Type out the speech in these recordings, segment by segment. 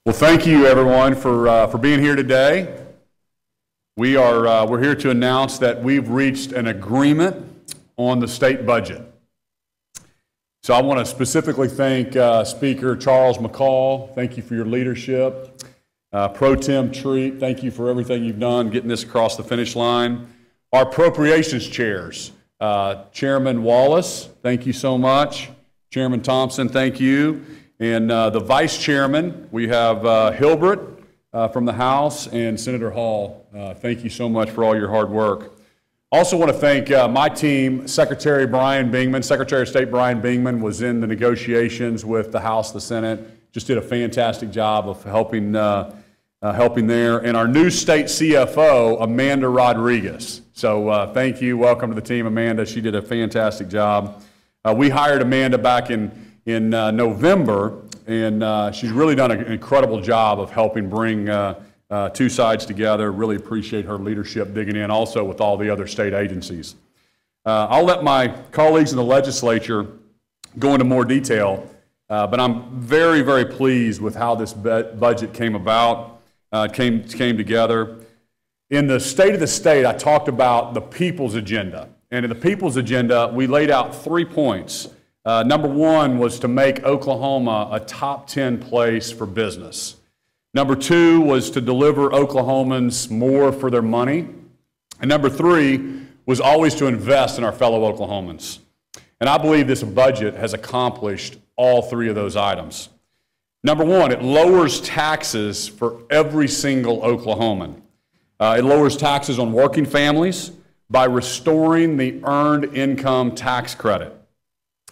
Well, thank you everyone for being here today. We're here to announce that we've reached an agreement on the state budget. So I want to specifically thank Speaker Charles McCall. Thank you for your leadership. Pro Tem Treat, thank you for everything you've done getting this across the finish line. Our appropriations chairs, Chairman Wallace, thank you so much. Chairman Thompson, thank you. And the Vice Chairman, we have Hilbert from the House, and Senator Hall. Thank you so much for all your hard work. Also want to thank my team, Secretary of State Brian Bingman was in the negotiations with the House, the Senate, just did a fantastic job of helping there. And our new state CFO, Amanda Rodriguez. So thank you, welcome to the team, Amanda. She did a fantastic job. We hired Amanda back in November, and she's really done an incredible job of helping bring two sides together. Really appreciate her leadership digging in also with all the other state agencies. I'll let my colleagues in the legislature go into more detail, but I'm very, very pleased with how this budget came about, came together. In the State of the State, I talked about the people's agenda. And in the people's agenda, we laid out 3 points. Number one was to make Oklahoma a top 10 place for business. Number two was to deliver Oklahomans more for their money. And number three was always to invest in our fellow Oklahomans. And I believe this budget has accomplished all three of those items. Number one, it lowers taxes for every single Oklahoman. It lowers taxes on working families by restoring the Earned Income Tax Credit.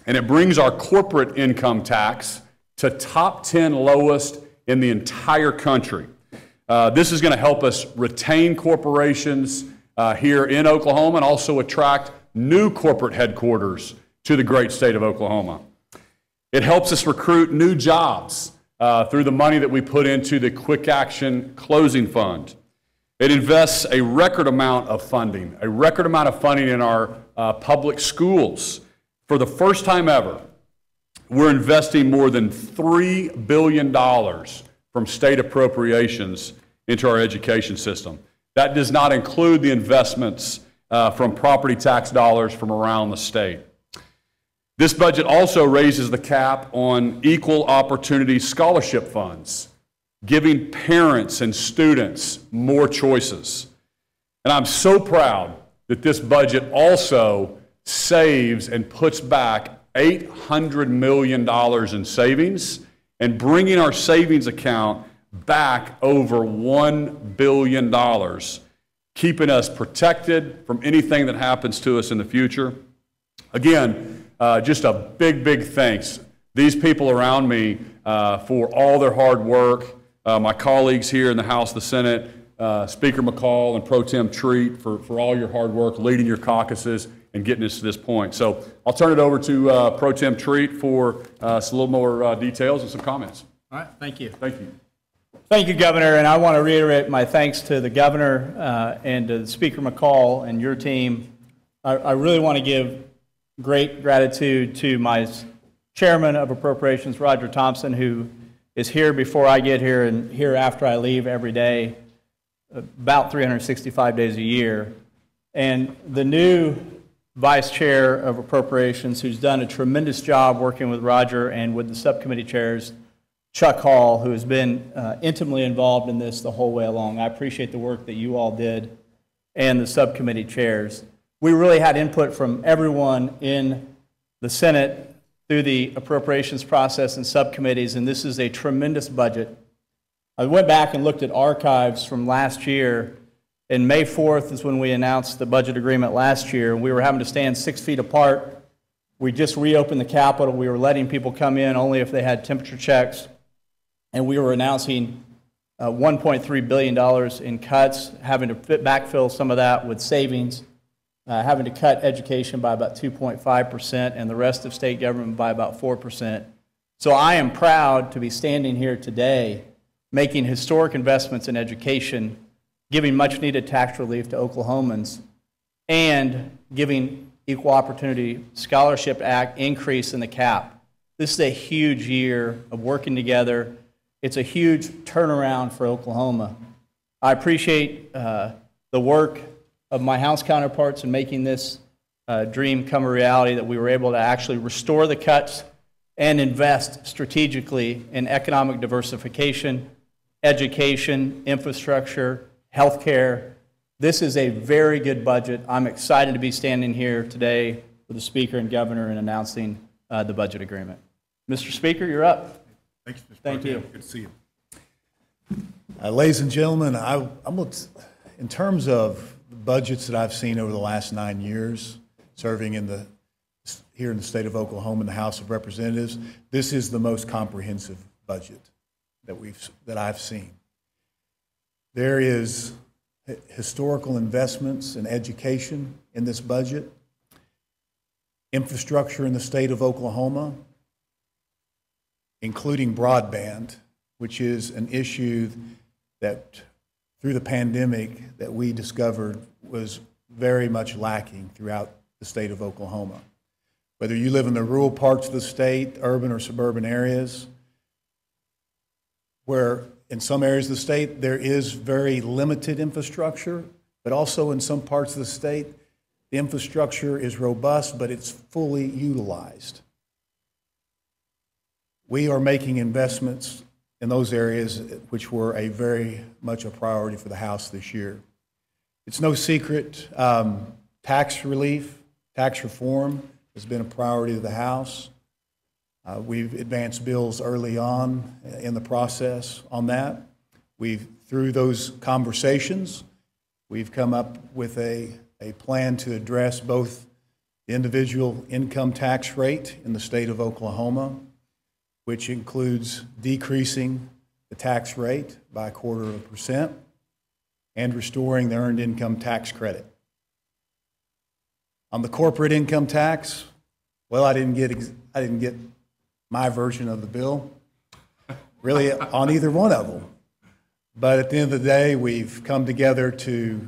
And it brings our corporate income tax to top 10 lowest in the entire country. This is going to help us retain corporations here in Oklahoma and also attract new corporate headquarters to the great state of Oklahoma. It helps us recruit new jobs through the money that we put into the Quick Action Closing Fund. It invests a record amount of funding in our public schools. For the first time ever, we're investing more than $3 billion from state appropriations into our education system. That does not include the investments from property tax dollars from around the state. This budget also raises the cap on equal opportunity scholarship funds, giving parents and students more choices. And I'm so proud that this budget also saves and puts back $800 million in savings and bringing our savings account back over $1 billion, keeping us protected from anything that happens to us in the future. Again, just a big, big thanks. These people around me for all their hard work, my colleagues here in the House, the Senate, Speaker McCall and Pro Tem Treat for all your hard work leading your caucuses and getting us to this point. So I'll turn it over to Pro Tem Treat for a little more details and some comments. All right, thank you. Thank you. Thank you, Governor, and I want to reiterate my thanks to the Governor and to Speaker McCall and your team. I really want to give great gratitude to my Chairman of Appropriations, Roger Thompson, who is here before I get here and here after I leave every day, about 365 days a year. And the new Vice Chair of Appropriations, who's done a tremendous job working with Roger and with the subcommittee chairs, Chuck Hall, who has been intimately involved in this the whole way along. I appreciate the work that you all did and the subcommittee chairs. We really had input from everyone in the Senate through the appropriations process and subcommittees, and this is a tremendous budget. I went back and looked at archives from last year. And May 4th is when we announced the budget agreement last year. We were having to stand 6 feet apart. We just reopened the Capitol. We were letting people come in only if they had temperature checks. And we were announcing $1.3 billion in cuts, having to backfill some of that with savings, having to cut education by about 2.5% and the rest of state government by about 4%. So I am proud to be standing here today making historic investments in education, giving much-needed tax relief to Oklahomans, and giving Equal Opportunity Scholarship Act increase in the cap. This is a huge year of working together It's a huge turnaround for Oklahoma. I appreciate the work of my House counterparts in making this dream come a reality, that we were able to actually restore the cuts and invest strategically in economic diversification, education, infrastructure, healthcare. This is a very good budget. I'm excited to be standing here today with the Speaker and Governor and announcing the budget agreement. Mr. Speaker, you're up. Thanks, Mr. Thank you. Good to see you. Ladies and gentlemen, in terms of the budgets that I've seen over the last 9 years, serving here in the state of Oklahoma in the House of Representatives, this is the most comprehensive budget that I've seen. There is historical investments in education in this budget, infrastructure in the state of Oklahoma, including broadband, which is an issue that through the pandemic that we discovered was very much lacking throughout the state of Oklahoma. Whether you live in the rural parts of the state, urban or suburban areas, where in some areas of the state there is very limited infrastructure, but also in some parts of the state the infrastructure is robust, but it's fully utilized. We are making investments in those areas which were very much a priority for the House this year. It's no secret, tax relief, tax reform has been a priority of the House. We've advanced bills early on in the process on that. Through those conversations, we've come up with a plan to address both the individual income tax rate in the state of Oklahoma, which includes decreasing the tax rate by 0.25%, and restoring the earned income tax credit. On the corporate income tax, well, I didn't get my version of the bill, really, on either one of them. But at the end of the day, we've come together to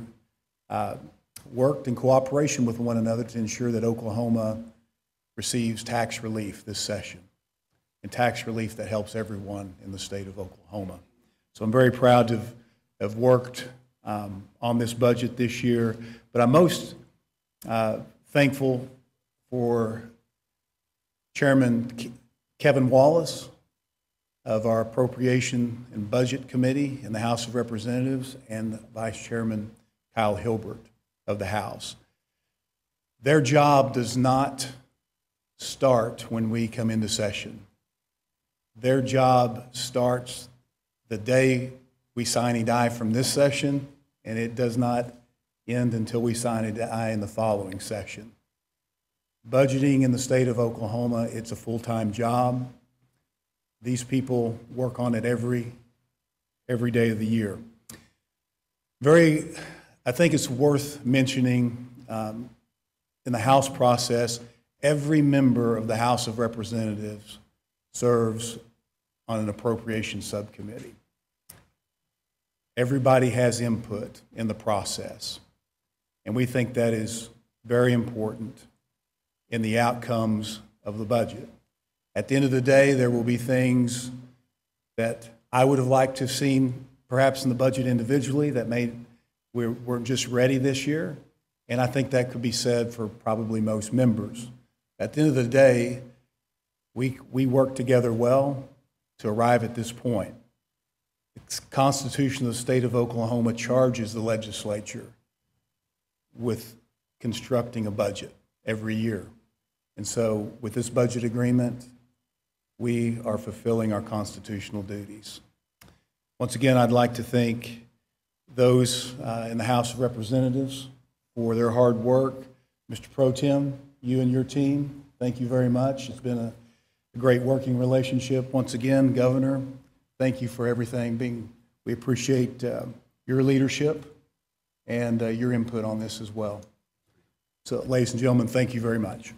work in cooperation with one another to ensure that Oklahoma receives tax relief this session, and tax relief that helps everyone in the state of Oklahoma. So I'm very proud to have worked on this budget this year, but I'm most thankful for Chairman Kevin Wallace of our Appropriation and Budget Committee in the House of Representatives, and Vice Chairman Kyle Hilbert of the House. Their job does not start when we come into session. Their job starts the day we sine die from this session, and it does not end until we sine die in the following session. Budgeting in the state of Oklahoma, it's a full-time job. These people work on it every day of the year. I think it's worth mentioning in the House process, every member of the House of Representatives serves on an appropriation subcommittee. Everybody has input in the process, and we think that is very important in the outcomes of the budget. At the end of the day, there will be things that I would have liked to have seen perhaps in the budget individually that we weren't just ready this year, and I think that could be said for probably most members. At the end of the day, we work together well to arrive at this point. The Constitution of the state of Oklahoma charges the legislature with constructing a budget every year. And so with this budget agreement, we are fulfilling our constitutional duties. Once again, I'd like to thank those in the House of Representatives for their hard work. Mr. Pro Tem, you and your team, thank you very much. It's been a great working relationship. Once again, Governor, thank you for everything. We appreciate your leadership and your input on this as well. So, ladies and gentlemen, thank you very much.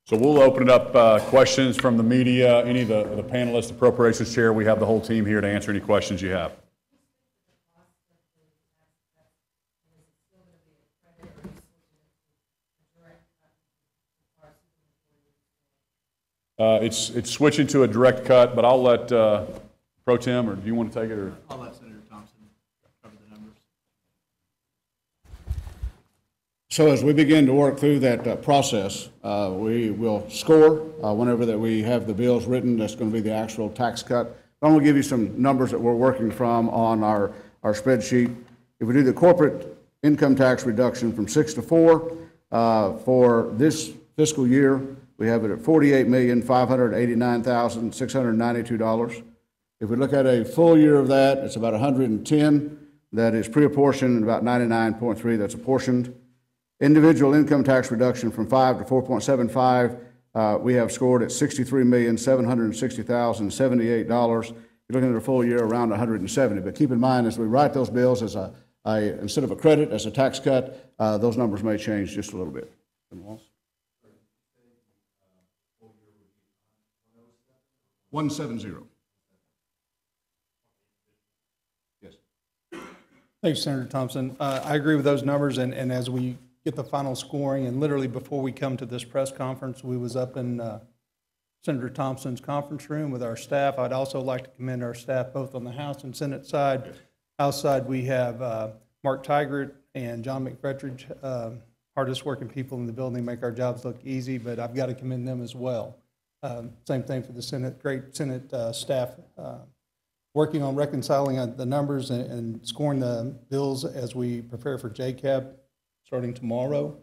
So we'll open it up questions from the media, any of the panelists, appropriations chair. We have the whole team here to answer any questions you have. It's switching to a direct cut, but I'll let Pro Tem, or do you want to take it? Or? I'll let Senator Thompson cover the numbers. So as we begin to work through that process, we will score whenever that we have the bills written. That's going to be the actual tax cut. I'm going to give you some numbers that we're working from on our spreadsheet. If we do the corporate income tax reduction from 6 to 4 for this fiscal year, we have it at $48,589,692. If we look at a full year of that, it's about 110. That is pre-apportioned, and about 99.3 that's apportioned. Individual income tax reduction from 5 to 4.75, we have scored at $63,760,078. You're looking at a full year around 170. But keep in mind, as we write those bills as instead of a credit, as a tax cut, those numbers may change just a little bit. 170. Yes. Thanks, Senator Thompson. I agree with those numbers, and as we get the final scoring, and literally before we come to this press conference, we was up in Senator Thompson's conference room with our staff. I'd also like to commend our staff both on the House and Senate side. House side, we have Mark Tigert and John McFetridge, hardest working people in the building, make our jobs look easy, but I've got to commend them as well. Same thing for the Senate, great Senate staff working on reconciling the numbers and scoring the bills as we prepare for JCAB starting tomorrow.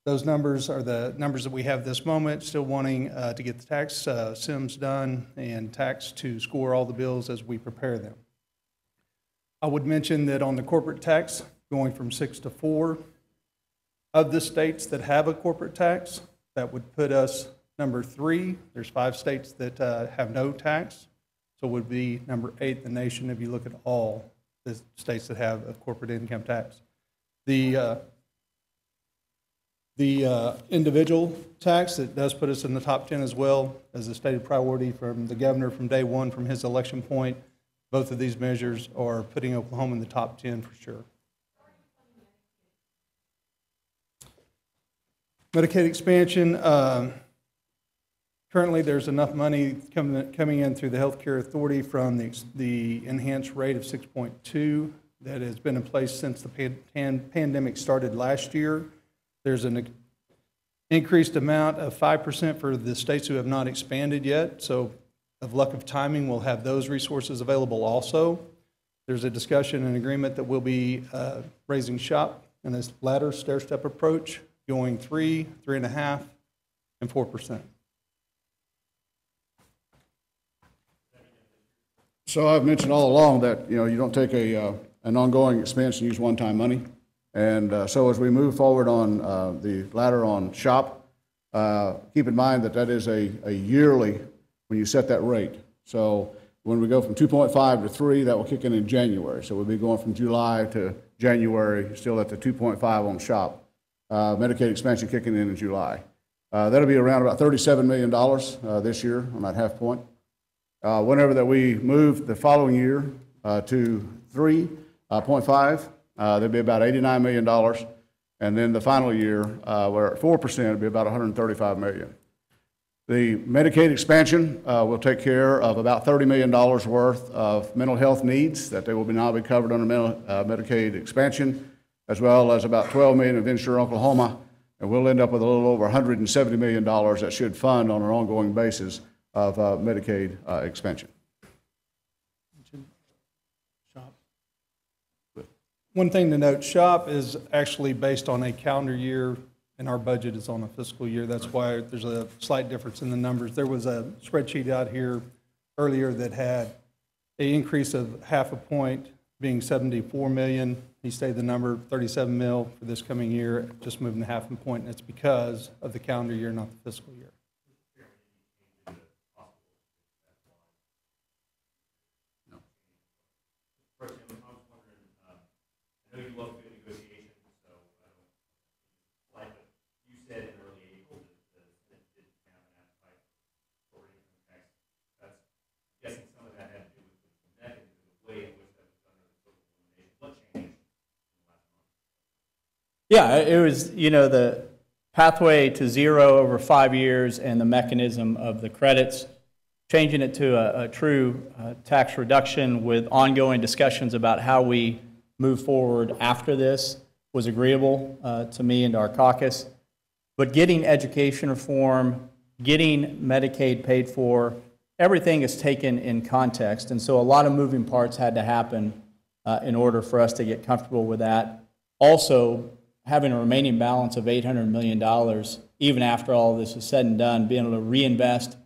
Those numbers are the numbers that we have this moment, still wanting to get the tax sims done and tax to score all the bills as we prepare them. I would mention that on the corporate tax, going from 6 to 4, of the states that have a corporate tax, that would put us number 3. There's 5 states that have no tax, so it would be number 8 in the nation if you look at all the states that have a corporate income tax. The individual tax, it does put us in the top 10 as well as a stated priority from the governor from day one from his election point. Both of these measures are putting Oklahoma in the top 10 for sure. Medicaid expansion, currently there's enough money coming in through the Healthcare Authority from the enhanced rate of 6.2 that has been in place since the pandemic started last year. There's an increased amount of 5% for the states who have not expanded yet, so of luck of timing, we'll have those resources available also. There's a discussion and agreement that we'll be raising SHOP in this ladder stair-step approach, going 3, 3.5, and 4%. So I've mentioned all along that you don't take an ongoing expense and use one-time money. And so as we move forward on the ladder on SHOP, keep in mind that is a yearly when you set that rate. So when we go from 2.5 to 3, that will kick in January. So we'll be going from July to January, still at the 2.5 on SHOP. Medicaid expansion kicking in July. That'll be around about $37 million this year on that half point. Whenever that we move the following year to 3.5, there'll be about $89 million. And then the final year, we're at 4%, it'll be about $135 million. The Medicaid expansion will take care of about $30 million worth of mental health needs that they will now be covered under Medicaid expansion, as well as about $12 million of Insure Oklahoma, and we'll end up with a little over $170 million that should fund on an ongoing basis of Medicaid expansion. One thing to note, SHOP is actually based on a calendar year, and our budget is on a fiscal year. That's why there's a slight difference in the numbers. There was a spreadsheet out here earlier that had an increase of 0.5 point being 74 million. He stated the number 37 mil for this coming year, just moving 0.5 point, and it's because of the calendar year, not the fiscal year. Yeah, it was, the pathway to zero over 5 years and the mechanism of the credits, changing it to a true tax reduction with ongoing discussions about how we move forward after this was agreeable to me and to our caucus. But getting education reform, getting Medicaid paid for, everything is taken in context. And so a lot of moving parts had to happen in order for us to get comfortable with that. Also, having a remaining balance of $800 million, even after all this is said and done, being able to reinvest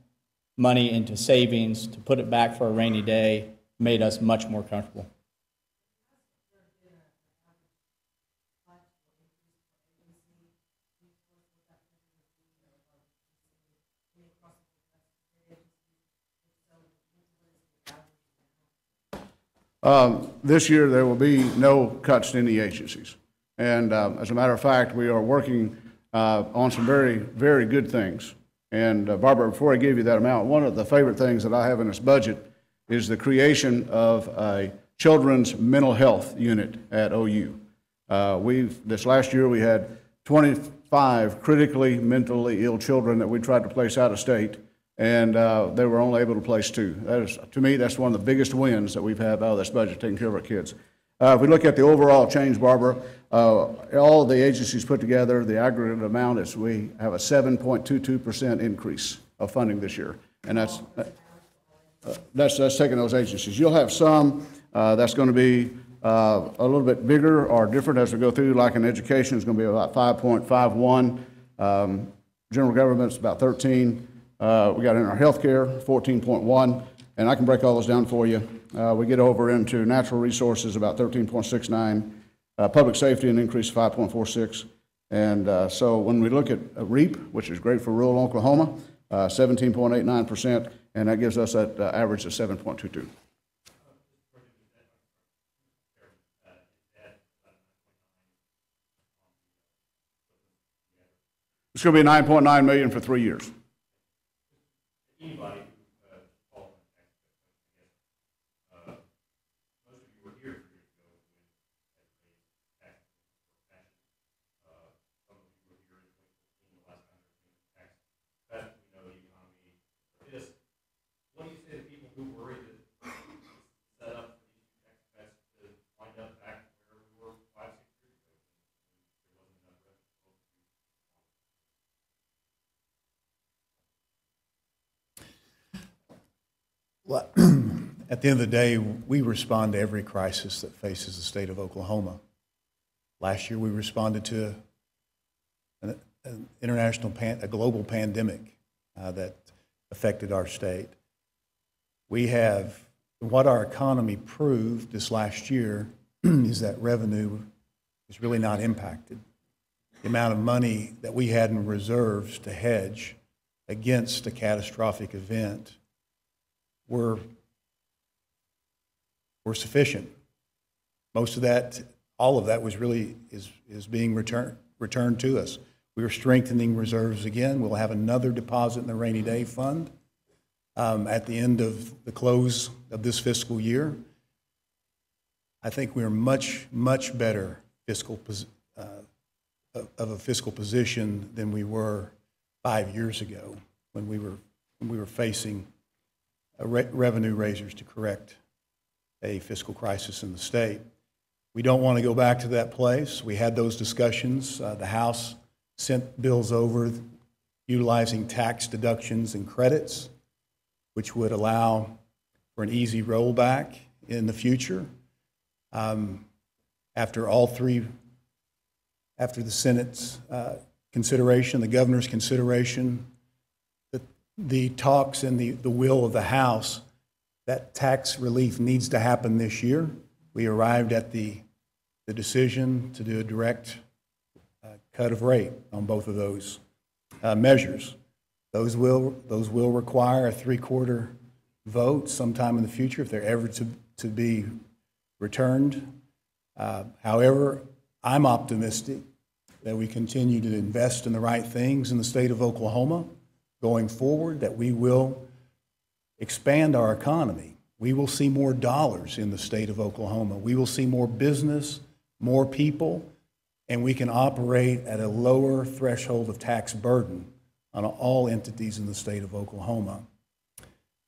money into savings to put it back for a rainy day made us much more comfortable. This year, there will be no cuts to any agencies. And as a matter of fact, we are working on some very, very good things. And Barbara, before I give you that amount, one of the favorite things that I have in this budget is the creation of a children's mental health unit at OU. This last year, we had 25 critically mentally ill children that we tried to place out of state, and they were only able to place 2. That is, to me, that's one of the biggest wins that we've had out of this budget, taking care of our kids. If we look at the overall change, Barbara, all of the agencies put together, the aggregate amount is we have a 7.22% increase of funding this year, and that's taking those agencies. You'll have some that's going to be a little bit bigger or different as we go through, like in education, it's going to be about 5.51. General government's about 13. We got in our healthcare, 14.1, and I can break all those down for you. We get over into natural resources, about 13.69. Public safety, an increase of 5.46. And so when we look at REAP, which is great for rural Oklahoma, 17.89%, and that gives us that average of 7.22. It's going to be $9.9 million for 3 years. Anybody most of you were here 3 years ago when tax some of you were here in 2014, the last time there was a tax cut. We know the economy is. What do you say to people who worry that set up for these tax cuts to wind up back where we were 5, 6 years ago? There wasn't enough revenue. Well, at the end of the day, we respond to every crisis that faces the state of Oklahoma. Last year, we responded to an a global pandemic that affected our state. What our economy proved this last year is that revenue is really not impacted. The amount of money that we had in reserves to hedge against a catastrophic event were sufficient. Most of that, all of that was really is being returned to us. We are strengthening reserves again. We'll have another deposit in the rainy day fund at the end of the close of this fiscal year. I think we're much better of a fiscal position than we were 5 years ago when we were facing revenue raisers to correct a fiscal crisis in the state. We don't want to go back to that place. We had those discussions. The House sent bills over utilizing tax deductions and credits, which would allow for an easy rollback in the future. After the Senate's consideration, the governor's consideration, the talks and the will of the House, that tax relief needs to happen this year. We arrived at the decision to do a direct cut of rate on both of those measures. Those will require a 3/4 vote sometime in the future if they're ever to be returned. However, I'm optimistic that we continue to invest in the right things in the state of Oklahoma going forward, that we will expand our economy. We will see more dollars in the state of Oklahoma. We will see more business, more people, and we can operate at a lower threshold of tax burden on all entities in the state of Oklahoma.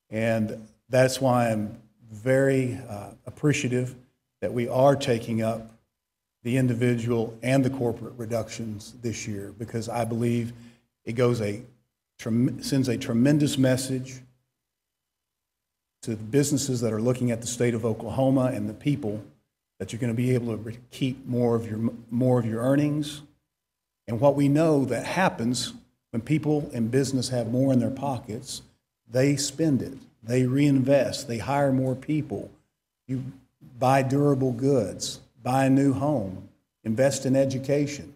And that's why I'm very appreciative that we are taking up the individual and the corporate reductions this year, because I believe it sends a tremendous message to the businesses that are looking at the state of Oklahoma and the people that you're going to be able to keep more of your earnings. And what we know that happens when people in business have more in their pockets, they spend it, they reinvest, they hire more people, you buy durable goods, buy a new home, invest in education.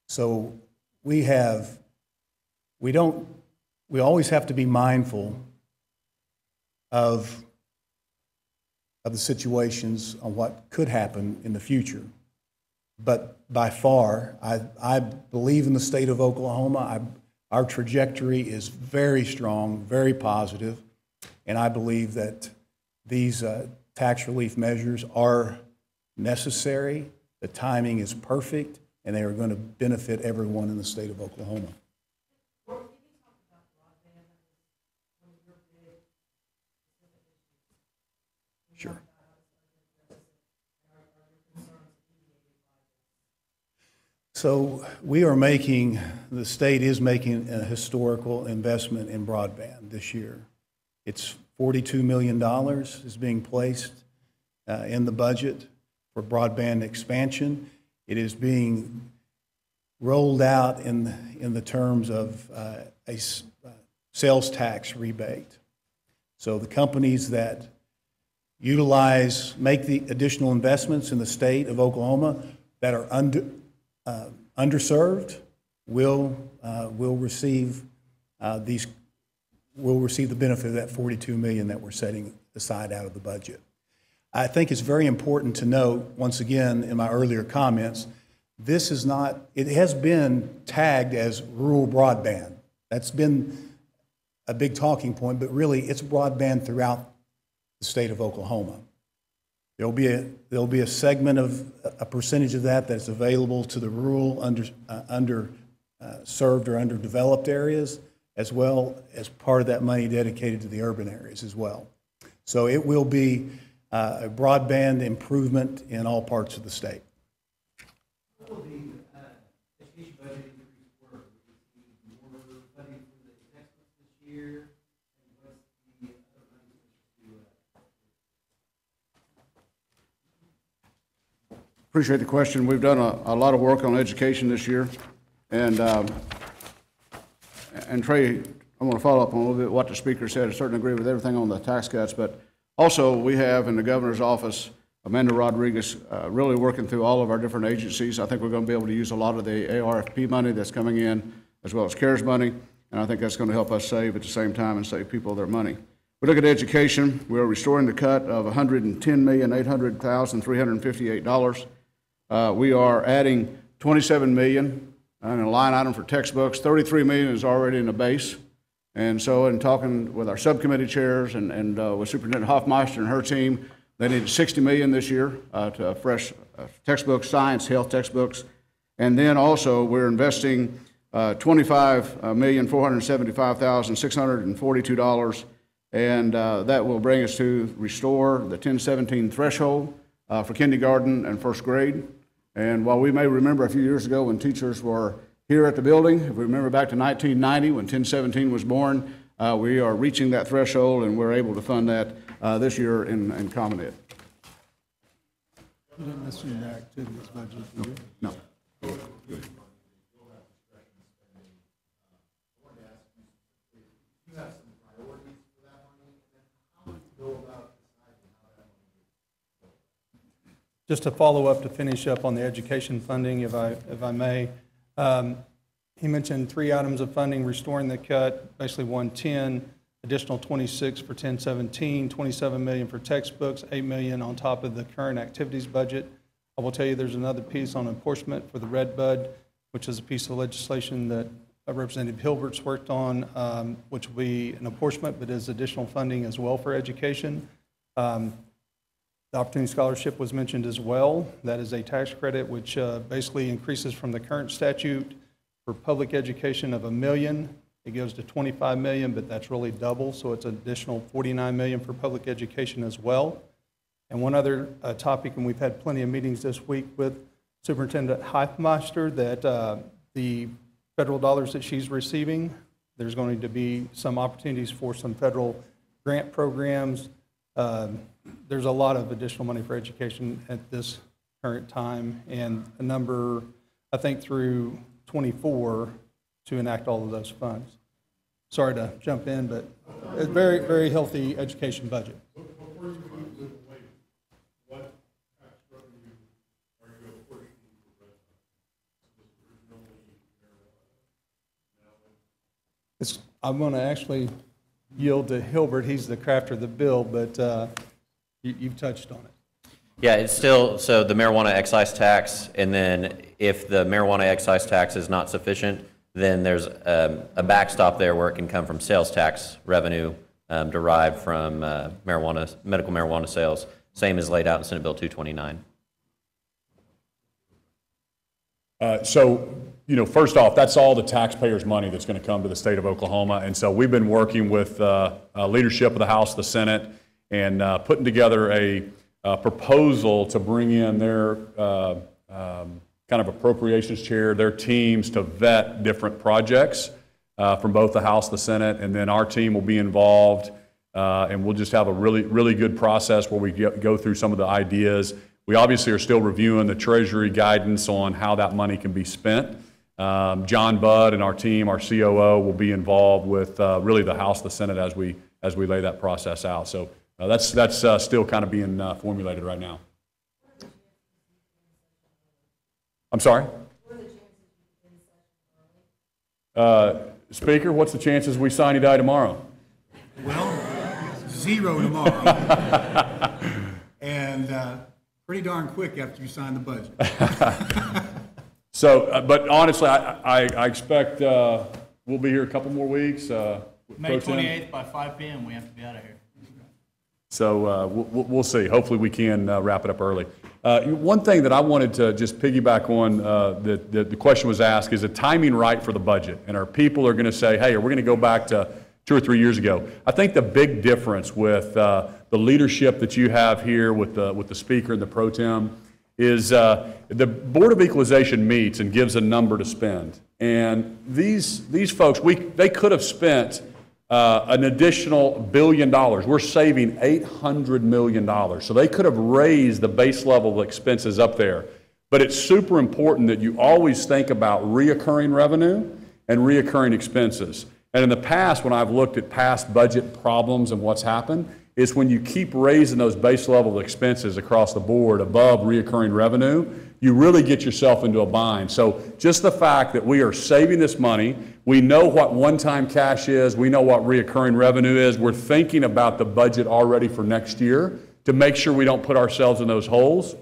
So we always have to be mindful of the situations on what could happen in the future. But by far, I believe in the state of Oklahoma. Our trajectory is very strong, very positive, and I believe that these tax relief measures are necessary, the timing is perfect, and they are going to benefit everyone in the state of Oklahoma. Sure. So the state is making a historical investment in broadband this year. It's $42 million is being placed in the budget for broadband expansion. It is being rolled out in the terms of a sales tax rebate. So the companies that make the additional investments in the state of Oklahoma that are underserved will receive the benefit of that $42 million that we're setting aside out of the budget. I think it's very important to note, once again, in my earlier comments, it has been tagged as rural broadband. That's been a big talking point, but really it's broadband throughout the state of Oklahoma. There'll be a segment of a percentage of that's available to the rural, underserved or underdeveloped areas, as well as part of that money dedicated to the urban areas as well. So it will be a broadband improvement in all parts of the state. What will the education budget increase work? Will it be more funding for the textbooks this year? And what's the other money to Appreciate the question. We've done a lot of work on education this year. And Trey, I want to follow up on a little bit what the speaker said. I certainly agree with everything on the tax cuts, but also we have in the governor's office, Amanda Rodriguez, really working through all of our different agencies. I think we're going to be able to use a lot of the ARFP money that's coming in, as well as CARES money, and I think that's going to help us save at the same time and save people their money. We look at education. We are restoring the cut of $110,800,358. We are adding $27 million in a line item for textbooks. $33 million is already in the base. And so in talking with our subcommittee chairs and with Superintendent Hoffmeister and her team, they needed $60 million this year to fresh textbooks, science, health textbooks. And then also we're investing $25,475,642, and that will bring us to restore the 1017 threshold for kindergarten and first grade. And while we may remember a few years ago when teachers were here at the building, if we remember back to 1990 when 1017 was born, we are reaching that threshold, and we're able to fund that this year in Common Ed. You didn't mention the activities budget, did you? No. Just to follow up, to finish up on the education funding, if I may. He mentioned 3 items of funding: restoring the cut, basically 110, additional 26 for 1017, 27 million for textbooks, 8 million on top of the current activities budget. I will tell you there's another piece on apportionment for the Red Bud, which is a piece of legislation that Representative Hilbert's worked on, which will be an apportionment, but is additional funding as well for education. The Opportunity Scholarship was mentioned as well. That is a tax credit which basically increases from the current statute for public education of $1 million. It goes to $25 million, but that's really double, so it's an additional $49 million for public education as well. And one other topic, and we've had plenty of meetings this week with Superintendent Heifmeister, that the federal dollars that she's receiving, there's going to be some opportunities for some federal grant programs. There's a lot of additional money for education at this current time, and a number, I think, through 24 to enact all of those funds. Sorry to jump in, but it's a very, very healthy education budget. Before you move to the lake, what tax revenue are you apportioning for residents? I'm going to actually yield to Hilbert. He's the crafter of the bill, but you've touched on it. Yeah, it's still, so the marijuana excise tax, and then if the marijuana excise tax is not sufficient, then there's a backstop there where it can come from sales tax revenue derived from medical marijuana sales, same as laid out in Senate Bill 229. So, you know, first off, that's all the taxpayers' money that's going to come to the state of Oklahoma. And so we've been working with leadership of the House, the Senate, and putting together a proposal to bring in their kind of appropriations chair, their teams to vet different projects from both the House, the Senate, and then our team will be involved. And we'll just have a really, really good process where we go through some of the ideas. We obviously are still reviewing the Treasury guidance on how that money can be spent. John Budd and our team, our COO, will be involved with really the House, the Senate as we lay that process out. So that's still kind of being formulated right now. I'm sorry? Speaker, what's the chances we sine die tomorrow? Well, 0 tomorrow. And pretty darn quick after you sign the budget. So, but honestly, I expect we'll be here a couple more weeks. May 28th by 5 p.m. we have to be out of here. So we'll see. Hopefully we can wrap it up early. One thing that I wanted to just piggyback on, the question was asked, is the timing right for the budget? And our people are going to say, hey, are we going to go back to 2 or 3 years ago? I think the big difference with the leadership that you have here with the speaker and the pro tem is the Board of Equalization meets and gives a number to spend. And these folks, they could have spent an additional $1 billion. We're saving $800 million. So they could have raised the base level of expenses up there. But it's super important that you always think about reoccurring revenue and reoccurring expenses. And in the past, when I've looked at past budget problems and what's happened, is when you keep raising those base level expenses across the board above reoccurring revenue, you really get yourself into a bind. So just the fact that we are saving this money, we know what one-time cash is, we know what reoccurring revenue is, we're thinking about the budget already for next year to make sure we don't put ourselves in those holes.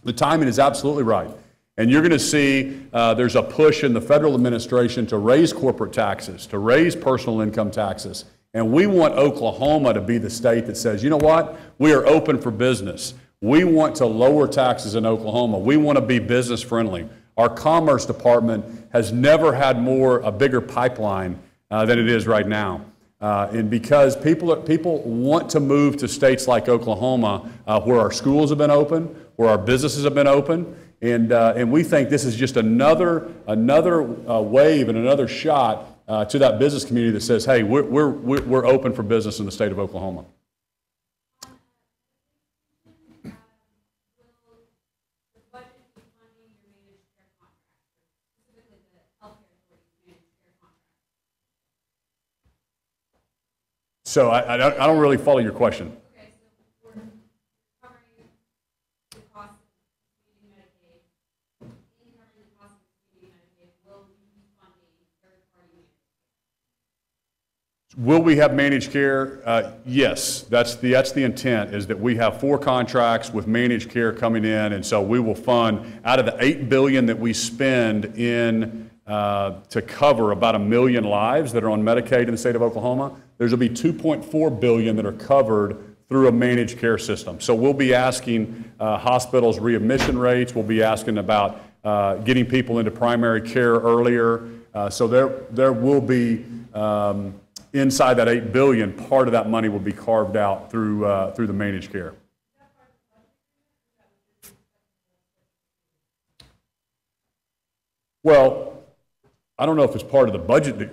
The timing is absolutely right. And you're going to see there's a push in the federal administration to raise corporate taxes, to raise personal income taxes. And we want Oklahoma to be the state that says, you know what, we are open for business. We want to lower taxes in Oklahoma. We want to be business friendly. Our Commerce Department has never had a bigger pipeline than it is right now. And because people want to move to states like Oklahoma where our schools have been open, where our businesses have been open, and we think this is just another wave and another shot to that business community that says, hey, we're open for business in the state of Oklahoma. So I don't really follow your question. Okay, so we're covering the cost of expanding Medicaid. In covering the cost of expanding Medicaid, will we be funding third-party managed care? Will we have managed care? Yes, that's the intent, is that we have 4 contracts with managed care coming in, and so we will fund out of the $8 billion that we spend in to cover about 1 million lives that are on Medicaid in the state of Oklahoma. There's going to be $2.4 billion that are covered through a managed care system. So we'll be asking hospitals readmission rates. We'll be asking about getting people into primary care earlier. So there will be, inside that $8 billion, part of that money will be carved out through the managed care. Well, I don't know if it's part of the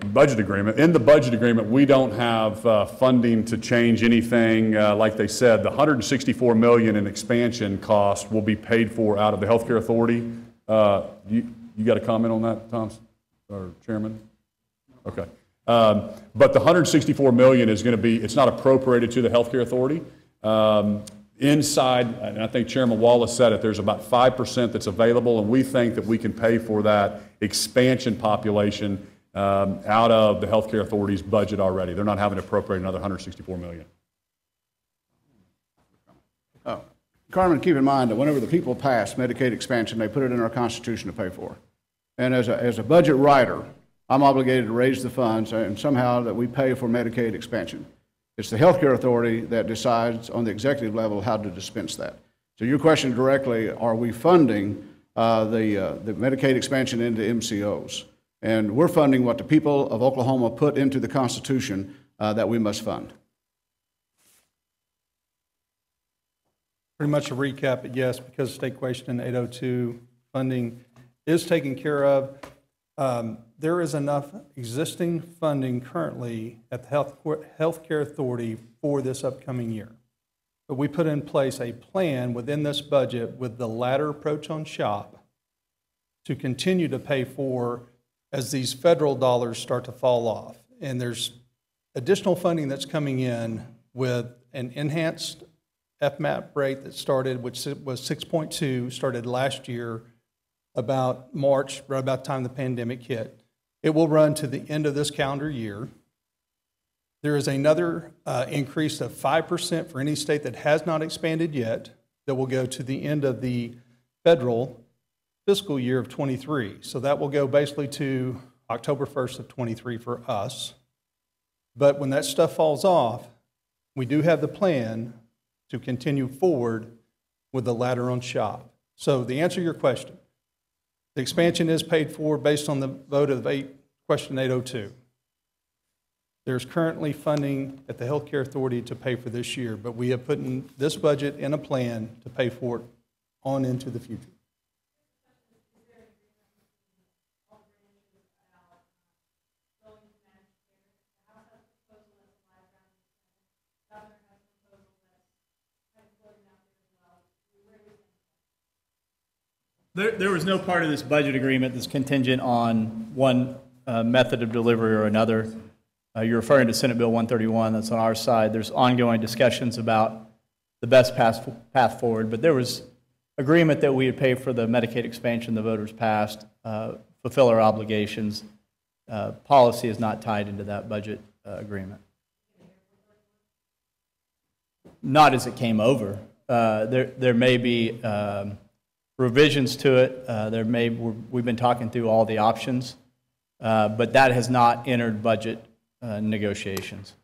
budget agreement. In the budget agreement, we don't have funding to change anything. Like they said, the $164 million in expansion cost will be paid for out of the Healthcare Authority. You got a comment on that, Tom, or Chairman? Okay. But the $164 million is going to be, it's not appropriated to the Healthcare Authority. Inside, and I think Chairman Wallace said it, there's about 5% that's available, and we think that we can pay for that expansion population out of the Healthcare Authority's budget already. They're not having to appropriate another $164 million. Carmen, keep in mind that whenever the people pass Medicaid expansion, they put it in our Constitution to pay for. And as a budget writer, I'm obligated to raise the funds and somehow that we pay for Medicaid expansion. It's the Healthcare Authority that decides on the executive level how to dispense that. So your question directly, are we funding the Medicaid expansion into MCOs? And we're funding what the people of Oklahoma put into the Constitution that we must fund. Pretty much a recap, but yes, because State Question 802 funding is taken care of. There is enough existing funding currently at the Healthcare Authority for this upcoming year. But we put in place a plan within this budget with the ladder approach on SHOP to continue to pay for as these federal dollars start to fall off. And there's additional funding that's coming in with an enhanced FMAP rate that started, which was 6.2, started last year about March, right about the time the pandemic hit. It will run to the end of this calendar year. There is another increase of 5% for any state that has not expanded yet that will go to the end of the federal fiscal year of 23. So that will go basically to October 1st of 23 for us. But when that stuff falls off, we do have the plan to continue forward with the ladder on SHOP. So the answer to your question, the expansion is paid for based on the vote of Question 802. There's currently funding at the Healthcare Authority to pay for this year, but we have put in this budget in a plan to pay for it on into the future. There was no part of this budget agreement that's contingent on one method of delivery or another. You're referring to Senate Bill 131, that's on our side. There's ongoing discussions about the best path forward, but there was agreement that we would pay for the Medicaid expansion the voters passed, fulfill our obligations. Policy is not tied into that budget agreement. Not as it came over. There may be revisions to it. We've been talking through all the options, but that has not entered budget negotiations.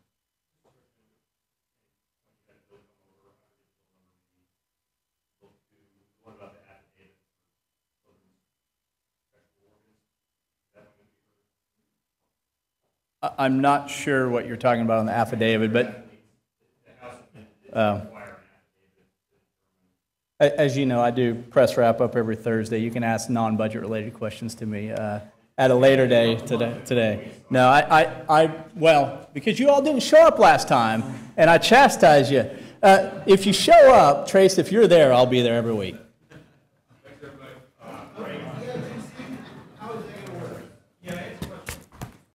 I'm not sure what you're talking about on the affidavit, but as you know, I do press wrap-up every Thursday. You can ask non-budget related questions to me at a later day today. No, well, because you all didn't show up last time, and I chastised you. If you show up, Trace, if you're there, I'll be there every week.